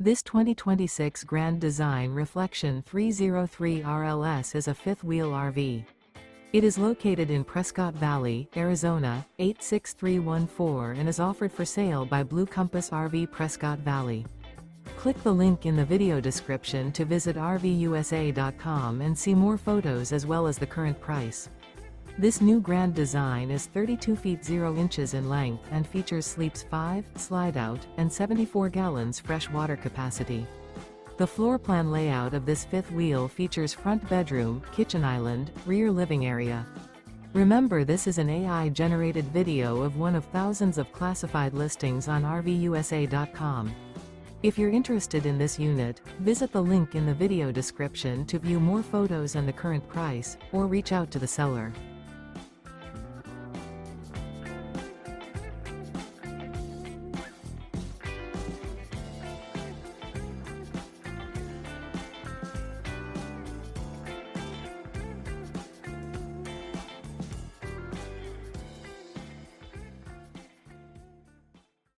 This 2026 Grand Design Reflection 303 RLS is a fifth-wheel RV. It is located in Prescott Valley, Arizona, 86314 and is offered for sale by Blue Compass RV Prescott Valley. Click the link in the video description to visit RVUSA.com and see more photos as well as the current price. This new Grand Design is 32 feet 0 inches in length and features sleeps 5, slide-out, and 74 gallons fresh water capacity. The floor plan layout of this fifth wheel features front bedroom, kitchen island, rear living area. Remember, this is an AI-generated video of one of thousands of classified listings on RVUSA.com. If you're interested in this unit, visit the link in the video description to view more photos and the current price, or reach out to the seller.